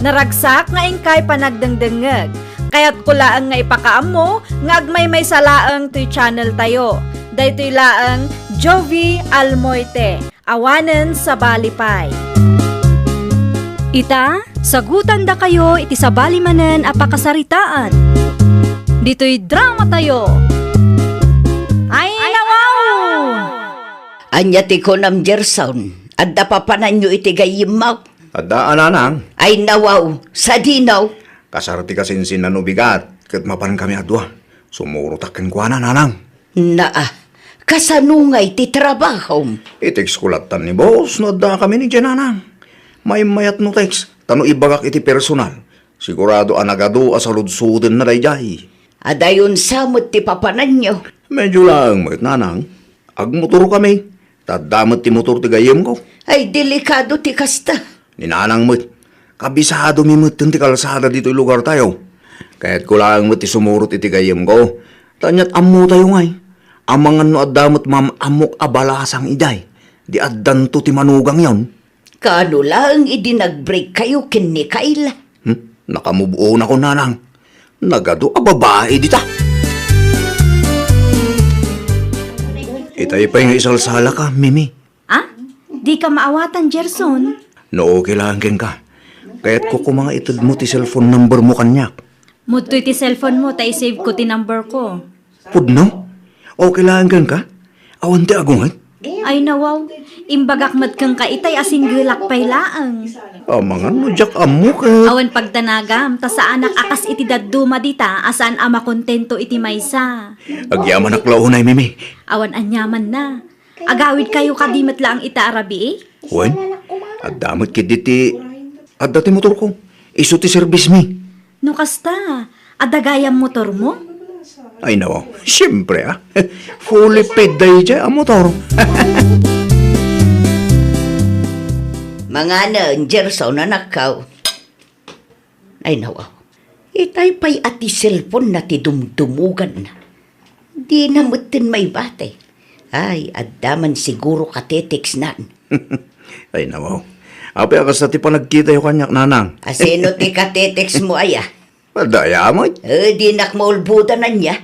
Naragsak nga ingkay panagdengdengeg. Kaya't kulaang nga ipakaam mo nga agmay may salaang to'y channel tayo. Daytoy laang Jovi Almoite. Awanen sa Balipay. Ita, sagutan da kayo iti sa balimanen a pakasaritaan. Dito'y drama tayo. Ay, nawaw! Anya ti konam Gerson, adda papanan nyo iti gayimaw. Adda ananang, Ay nawaw, sa dinaw. kasarti kasinsin na nubigat, kat mapan kami adwa. Sumurutakin ko nanang. Naa, kasanungay ti trabaho. Iteks kulatan ni boss, no adda kami ni Jananang. May mayat no text, tano ibagak iti personal. Sigurado anagado asaludsuden na dayjay. Adayon samot ti papanan nyo. Medyo lang, mayat nanang. Agmotor kami. Tadamot ti motor ti gayem ko. Ay delikado ti kasta. Ninanang mo't. Kabisado mi mo't ti kalsada dito lugar tayo. Kaya't ko lang mo't ti sumurot iti gayem ko. Tanyat ammo tayo ngay. Amangan no adamot mam amok abalasang iday. Di addan to ti manugang yon. Kano lang idinag-break kayo kin ni Kayla. Nakamubuo na ko nanang. Nagado a babae dita. Itay pa yung isalsala ka, Mimi. Ah? Di ka maawatan, Gerson? No, okay lang ka. Kaya't ko mga itad mo ti cellphone number mo kanyak. Mudtoy ti cellphone mo, tay save ko ti number ko. Pudno? Okay lang ka? Awan ti agungan? Ay nawaw, imbagak mat kang kaitay asing gulak pay laang. Amangan mo, Jack, amo ka. Awan pagtanagam, ta sa anak akas iti daduma dita, asaan ama kontento iti maysa. Agyaman aklaunay, Mimi. Awan anyaman na. Agawid kayo kadimat lang ita arabi eh. Wen, adamot kiditi. Adati motor ko. Isu ti service mi. No kasta, adagayam motor mo? Ay nawa, siyempre fully paid day dyan ang motor. Mga Gerson na nakaw. Ay nawa, itay pa'y ati cellphone na ti dumdumugan na. Di na mutin may bate. Ay, addaman siguro katetex nan. Ay nawa, api akas na ti pa nagkita yung kanyak nanang. Asino ti katetex mo aya? Madaya mo. Di nakmaulbutan na niya.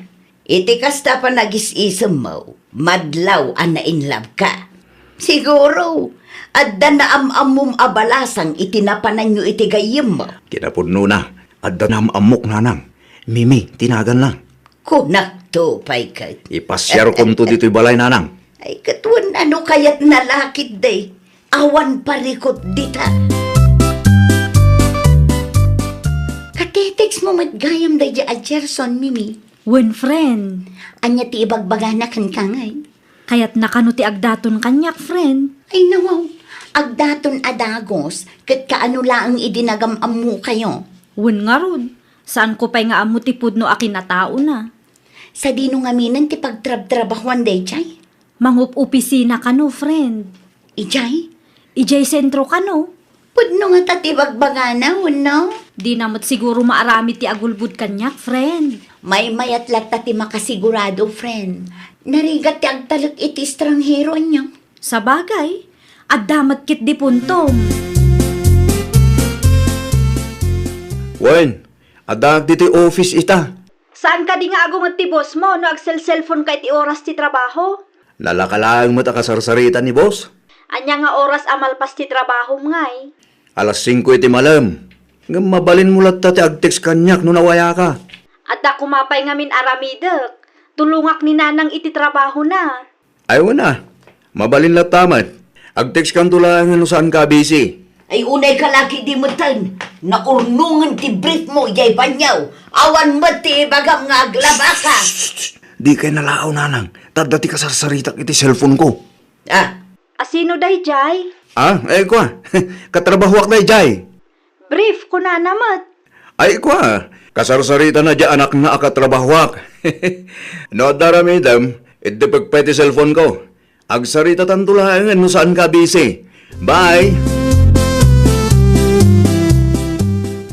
Iti kasta pa nagis-isam mo, madlaw ana in love ka. Siguro, adda na amamum abalasang itinapanan nyo iti gayim mo. Kinapudno na. Adda na amok nanang. Mimi, tinagan lang. Kunak to, pay ka. Ipasyar ko to dito'y balay nanang. Ay, katuan ano kaya't nalakid day. Awan parikot dita. Katetex mo matgayam day a Gerson, Mimi. Wen friend. Anya ti ibagbagana kan kangay. Kaya't nakano ti agdaton kanyak friend. Ay nawaw, agdaton adagos, kat kaano laang idinagam mo kayo. Wen nga rod. Saan ko pa'y nga amo ti pudno akin na tao na. Sa dino nga minan ti pagtrab-trabahuan day, Chay. Mangup-opisina ka no, friend. Ijay, Ijay sentro ka no. pudno nga tatibagbagana, no? Di namot siguro maarami ti agulbud kanyak, friend. May mayat lata ti makasigurado, friend. Narigat ti agtalak iti estranghero niyo. Sa bagay, at damat kit di puntom. Wen, adag dito office ita. Saan ka di nga agong ti boss mo no agsel-cellphone ka iti oras ti trabaho? Nalakalang mo ta kasarsarita ni boss. Anya nga oras amalpas ti trabaho ngay. Alas 5 iti malam. Nga mabalin mo lat ti agtext kanyak no nawaya ka. At da kumapay ngamin aramidek. Tulungak ni nanang iti trabaho na. Ayaw na. Mabalin lat tamat. Agtext kan tulang no saan ka busy. Ay unay kalaki di mo tan. Naurnungan ti brief mo, yay banyaw. Awan mo ti bagam nga aglaba ka. Di kay nalaaw nanang. Tadati kasarsaritak iti cellphone ko. Ah, Asino day jay? Kwa. Katrabahuak na jay. Brief ko na namat. Kwa. Kasarsarita na dya anak na akatrabahuak. No daramidam, iti pagpeti cellphone ko. Agsarita tantulahangan no saan ka busy. Bye!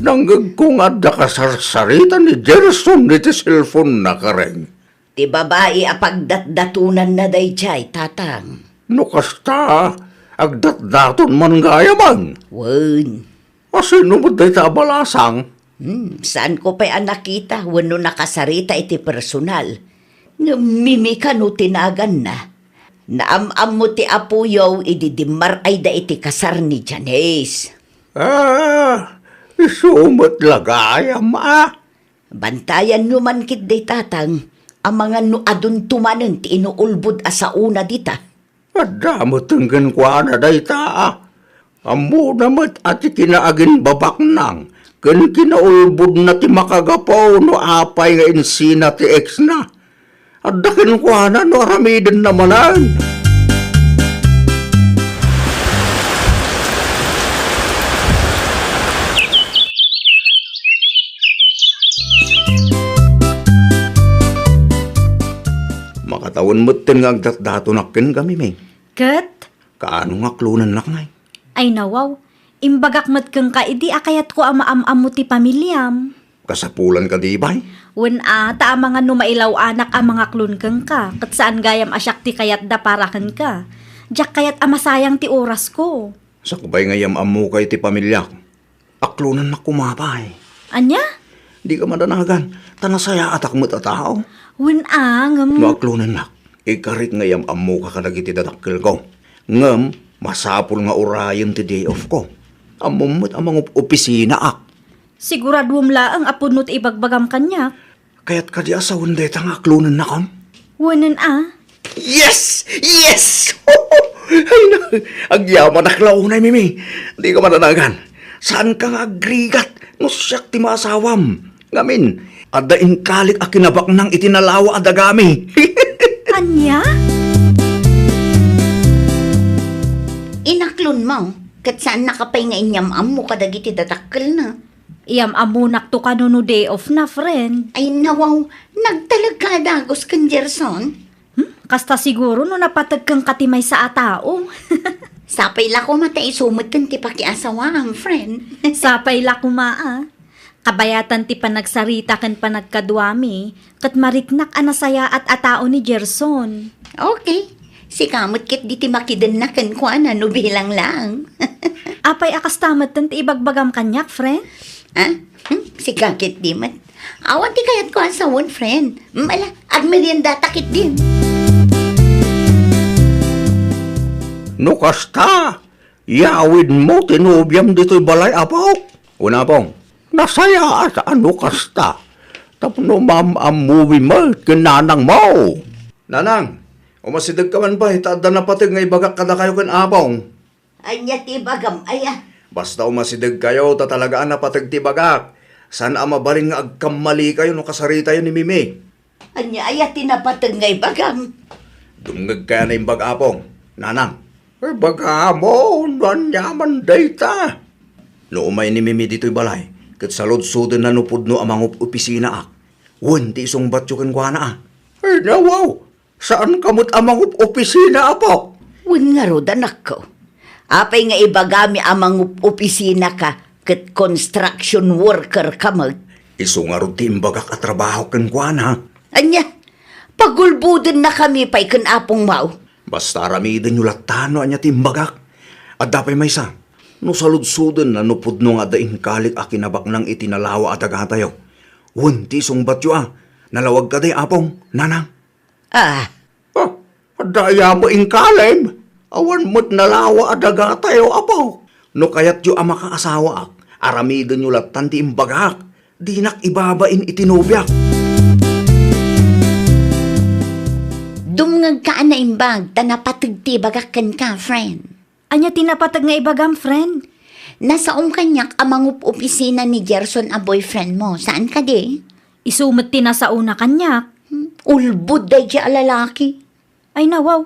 Nanggag kong adda kasarsarita ni Gerson iti cellphone na kareng. ti babae apagdatdatunan na day chay, tatang. No kasta, agdatdaton man gaya man. Wen. Asino mo day tabalasang? Saan ko pa'y nakita wano nakasarita iti personal. Nga mimika no tinagan na. Naamam mo ti apuyaw ididimar ay da iti kasar ni Janice. Isumot lagayam Bantayan nyo man kit day tatang. Ang mga no adun tumanen ti inuulbud asa una dita. Adamot ang gankwana day taa. Amo namat at kinaagin babak nang. Kan kinaulbud na ti makagapaw no apay nga insina ti ex na. Adakin ko na no aramidin namanan. Makatawan mo't nga agdatdatonakin kami, may. Kat? Kaano nga klunan na ngay? Ay nawaw. Imbagak mat kang kaidi akayat ko amaam-am mo ti pamilyam. Kasapulan ka di bay? Wen ta mga numailaw anak ang mga klon kang ka. Kat saan gayam asyak ti kayat da parakan ka. Diyak kayat amasayang ti oras ko. Sa kubay ngayam amu kay ti pamilya. Aklunan na kumapay. Anya? Di ka madanagan. Tanasaya atak mo't a tao. Wen ngam. No aklunan na. Ikarit ngayam amu ka kadagiti dadakkel ko. Ngam, masapul nga urayan ti day off ko. Amum mo't amang opisina ak. Siguradwom laang apunot ibagbagam kanya. Kaya't ka di asawan deta nga aklunan na kam. Wenen Yes! Yes! Ay na, agyaman aklaunay, Mimi. Di ka mananagan. Saan ka nga agrigat? No siyak ti maasawam. Ngamin, adain kalik a kinabak nang itinalawa adagami. Anya? Inaklon mo. Kat saan nakapay nga inyam-am mo kadagiti datakkel na. Iyam amunak to kanuno day off na, friend. Ay nawaw, nagtalag ka dagos kan Gerson. Kasta siguro no napatag kang katimay sa atao. Sapay la ko matay sumot kan ti pakiasawam, friend. Sapay la kumaa. Kabayatan ti panagsarita kan panagkadwami, kat mariknak anasaya at atao ni Gerson. Okay. Si kamot kit di ti makidan na kan kwa na no bilang lang. Apay akastamat tan ti ibagbagam kanyak, friend? Ha? Si kakit di man. Awan ti kayat ko asawon, friend. Mala, agmerienda takit din. No kasta, yawid mo tinubyam dito'y balay apaw. Una pong, nasaya at ano kasta. Tapno movie mo, kinanang mo. Nanang, umasidag ka man ba, itaada na patig nga ibagak kada kayo kan apong. Anya ti bagam, aya. Basta umasidag kayo, tatalagaan na patig ti bagak. Sana mabalin nga agkamali kayo no kasarita yun ni Mimi. Anya aya tinapateng ngay bagam. Dumngag ka na yung bag-apong. Nanang. Baga mo, nanyaman data. No umay ni Mimi dito'y balay. Kat salod-sudin na nupudno amang opisina ak. Wanti isong batyo kan kwa na ah. Nawaw, saan kamot amang opisina apo? Wen nga rod anak ko. Apay nga ibagami amang opisina ka ket construction worker ka mag. Iso nga ron timbagak at trabaho kan kwa na. Anya, pagulbudin na kami pa'y kan apong mau. Basta aramidin yung latano anya timbagak. At dapay may sa. No salud-sudin na nupudno nga daing kalik a kinabak ng itinalawa at agatayo. Wanti isong batyo ah. Nalawag ka day apong, nanang. Ah, Daya mo ingkalem. Awan mo't nalawa adaga tayo, apo. No kayat yu ama ka asawa ak. Aramidin yu latan ti imbagak. Dinak ibabain itinubyak. dumngag ka na imbag, tanapatagti bagakan ka, friend. Anya tinapatag nga ibagam, friend. Nasaong kanyak amang opisina ni Gerson a boyfriend mo. Saan ka di? Isumot tina sa una kanyak. Ulbud day di alalaki. Ay nawaw,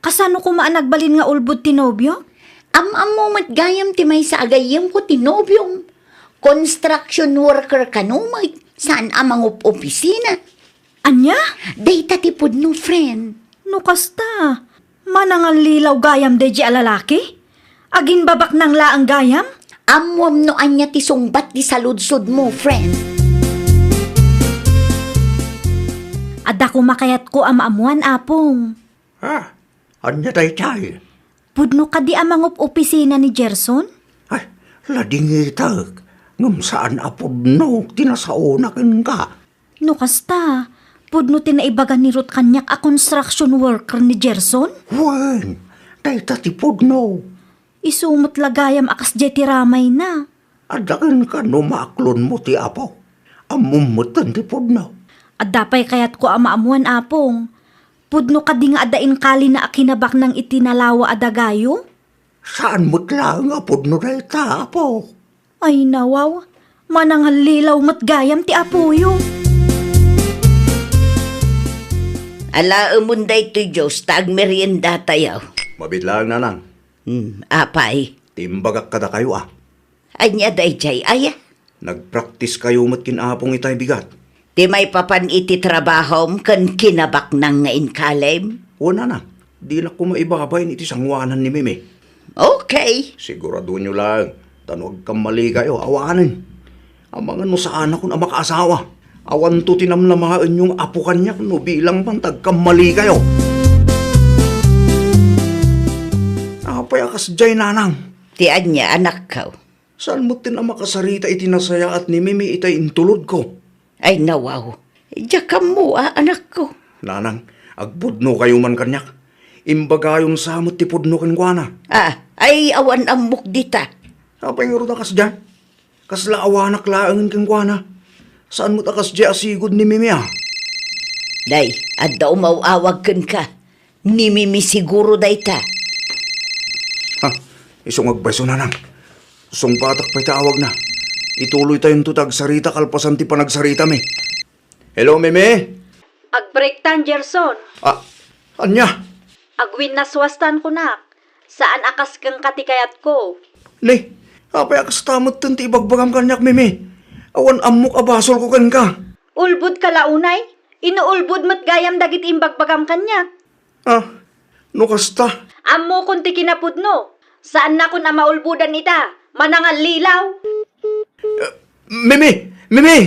kasano ko maanagbalin nga ulbud tinobyo? Am-am mo matgayam ti may sa agayam ko tinobyong. Construction worker ka no, saan amang opisina? Anya? Day tatipod no, friend. No kasta, manangal lilaw gayam de di alalaki? Agin babak nang laang gayam? Amwam no anya ti sungbat di saludsod mo, friend. Ada ko makayat ko amaamuan apong. Anya day chay. Pudno ka di amang opisina ni Gerson? Ay, ladingitag. Ngam saan apod no, tinasauna ka. No kasta, pudno tinaibagan ni Ruth kanyak a construction worker ni Gerson? Wen, day tatipod no. Isumot lagayam akas jeti ramay na. Adakan ka no maaklon mo ti apo. Amumutan tipod no. At dapay kayat ko amaamuan apong. Pudno ka di nga adain kali na akinabak ng itinalawa adagayo? Saan mo't lang apod no day ta apo? Ay nawaw, manangal lilaw matgayam ti apuyo. Ala umunday to Diyos, tag merienda tayo. Mabitlang nanang. Apay. Timbagak kada kayo ah. Anya day jay, aya. Nagpraktis kayo mat kinapong itay bigat. Di may papan iti trabahom kan kinabak nang nga inkalem. Wala na. Di na ko maibabayin iti sangwanan ni Mimi. Okay. Sigurado nyo lang. Tanog kang mali kayo. Awanin. Amangan mo sa anak ko na makaasawa. Awan to tinamlamaan yung apo kanyak no bilang bantag kang mali kayo. Apay akas jay nanang. Ti anya anak ka. Saan mo tinamakasarita itinasaya at ni Mimi itay intulod ko? Ay nawaw. Diya ka mo anak ko. Nanang, agbudno kayo man kanyak. Imbaga yung samot ti pudno kan kuana. Ay awan amok dita. Apay nga rin akas dyan. Kasla awanak laangan kan kuana. Saan mo takas dyan asigod ni Mimi ah? Day, at daw mauawag ka. Ni Mimi siguro day ta. Ha, isong agbayso nanang. Isong batak pa'y tawag na. Ituloy tayong tutag sarita kalpasan ti panagsarita mi. Hello, Mimi? Agbreak tan, Gerson. Anya? Agwin na swastan ko nak. Saan akas kang katikayat ko? Ni, apay akas tamot tan ti ibagbagam kanyak, Mimi. Awan amok abasol ko kan ka. Ulbud ka launay? Inuulbud mat gayam dagit imbagbagam kanya. No kasta. Ammo kun ti kinapudno. Saan na kun maulbudan ita? Manangal lilaw. Mimi!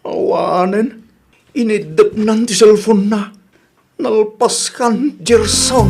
Awanin. Inidap nan ti cellphone na. Nalpas kan, Gerson.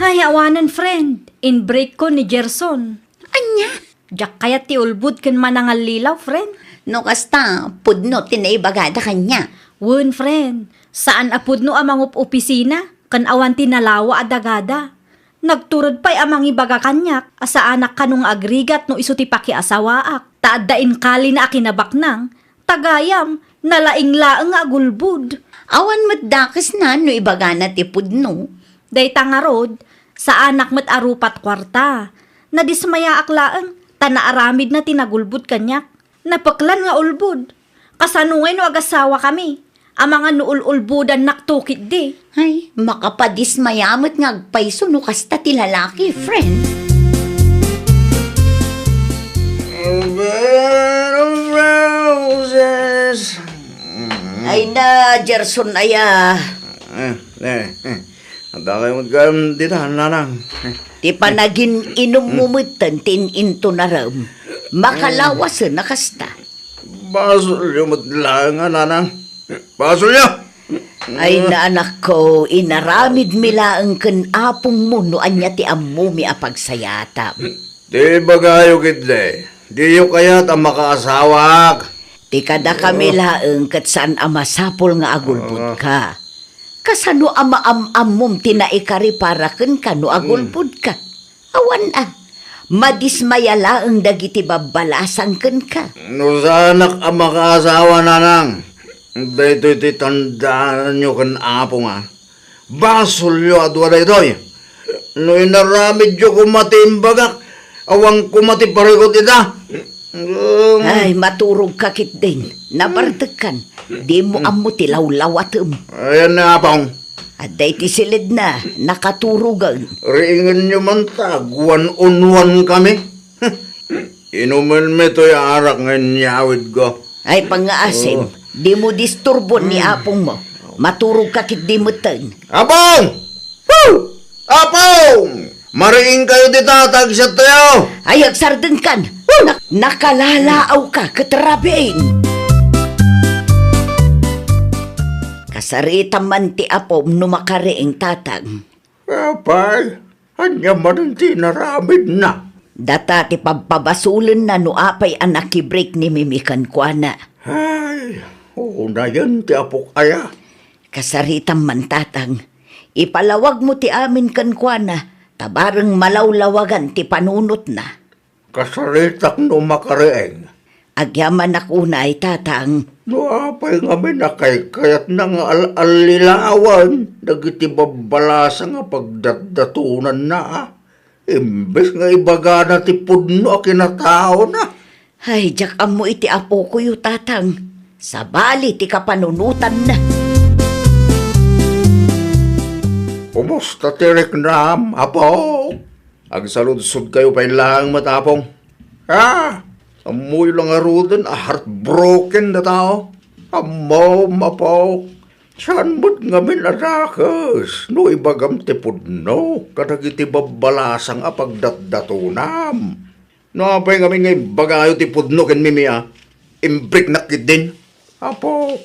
Hay, awanan friend. In break ko ni Gerson. Anya? Diyak kaya ti ulbud kan manangal lilaw, friend. No kasta, pudno tinaibagada kanya. Wun, friend. Saan apudno amang opisina? Kan awan tinalawa adagada. Nagturod pa'y amang ibaga kanyak. Asa anak kanong agrigat no iso ti pakiasawaak. Taaddain kali na akinabak nang. Tagayam, nalaing-laang agulbud. Awan matdakas na no ibagana ti pudno. Day tangarod, sa anak mat arupat kwarta. Nadismaya aklaang, tanaaramid na tinagulbud kanyak. Napaklan nga ulbud. Kasanungay no agasawa kami. Ang mga nuul-ulbudan naktukit di. Ay, makapadismayamat nga agpaiso no kasta ti lalaki, friend. Bed of roses. Ay na, Gerson aya. Ada kayo magkaroon dito, nanang. Ti panagin inumumutan tin into na ram. Makalawasan na kasta. Basol yung matlang, nanang. Basol niya! Ay na anak ko, inaramid mila ang kanapong mo no anya ti amumi apagsayatam. Di ba kayo kitde? Di yung kaya't ang makaasawak. Ti kada kami laeng kat saan amasapol nga agulbud ka. Kasano amaam-amom tinaikari para ken kano agulbud ka. Awan madismaya laeng dagiti babalasan ken ka. No sanak ang makaasawa, nanang. Dito iti tandaan nyo kan apo nga. Basol nyo adwa da ito'y. No inaramid nyo kumatimbagak. Awang kumati parikot ita. Ay, maturog ka kit din. Nabartekan. Di mo amo tilaw-lawatem. Ayan na apong. Aday ti silid na, nakaturugan. Ringan nyo man tag, one-on-one kami. Inuman mo ito'y arak ngayon yawid ko. Ay, pangaasim, di mo disturbon ni apong mo. Maturog ka kit di mo ten. Apong! Woo! Apong! Mariing kayo di tatag sa tayo! Ay, agsarden kan. Nakalalaaw ka, katrabing. Kasarita man ti apom no makariing tatag. Apay, anya man ang tinaramid na. Data ti pagpabasulan na no apay anak break ni Mimikan Kuana. Ay, una yan ti apok aya. Kasarita man tatang. Ipalawag mo ti amin kan Kuana. Tabarang malawlawagan ti panunot na. Kasaritak no makariing. Agyaman akunay tatang. No apay nga may nakaykayat na nga al-alilawan. Dagiti babalasa nga pagdadatunan na. Imbes nga ibaga na ti pudno a kinatao na. Ay, jak mo iti apo ko yu tatang. Sabali ti kapanunutan na. Kumusta tirik nam, apo? Agsaludsod kayo pa lang matapong. Amoy lang arudan, heartbroken na tao. Amom, apo. Saan mo't ngamin arakas? No ibagam ti pudno, kadagiti babalasang apagdatdatunam. No apay ngamin ngay bagayo ti pudno ken mimia. Imbrik nakit din. Apo,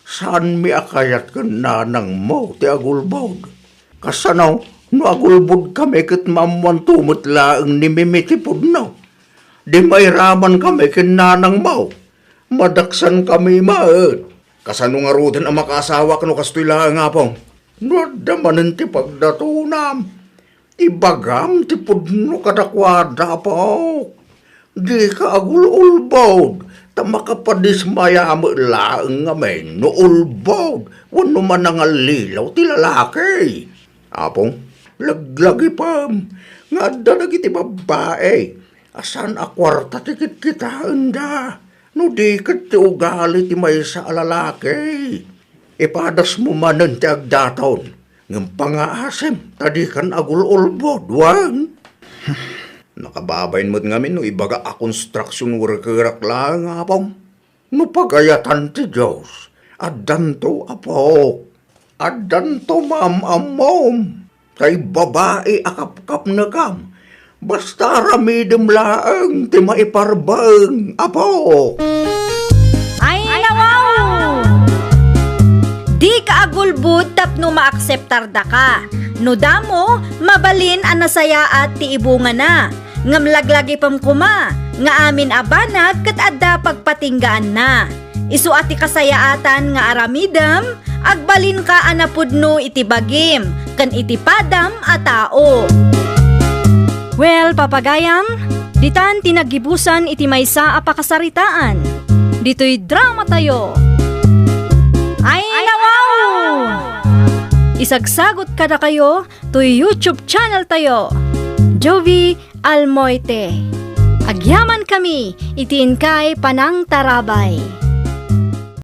saan mi akayat ken nanang mo ti agulbog? Kasanaw, no agulbog kami ket mamuan tumot laeng ni mimi ti pudno. Di may raman kami ken nanang mo. Madaksan kami maet. Kasano nga rudan ang makaasawa kano kastoy lang nga pong. Nadamanan ti pagdatunam. Ibagam ti pudno kadakwada po. Di ka agul-ulbog. Ta makapadismaya mo laang nga may no ulbog. Wano man ang alilaw ti lalaki. Apong, laglagi pa. Nga dalag iti babae. Asan akwarta ti kitkitaan da. No di kat ti ugali ti may sa lalaki. Ipadas mo manan ti agdataon. Ng pangaasim, tadi kan agul-ulbod, wang. Nakababayin mo't ngamin no ibaga a construction worker lang, apong. No pagayatan ti Diyos. Adanto, apok. Adanto, ma'am-amom. Kay babae akap-kap na kam. Basta ramidem laang ti maiparbang, apo. Ay, nawaw! Di ka agulbud tapno maakseptar da ka. No damo, mabalin ang nasaya at ti ibunga na. Ngamlaglagi pam kuma, nga amin abanag kat adda pagpatinggaan na. Isu ati kasayaatan nga aramidam, agbalin ka anapudno iti bagim, kan iti padam a tao. Well, papagayam, ditan tinagibusan iti maysa a pakasaritaan. Dito'y drama tayo. Ay, nawaw! Isagsagot kada kayo to YouTube channel tayo, Jovi Almoite. Agyaman kami, itin kay panang tarabay.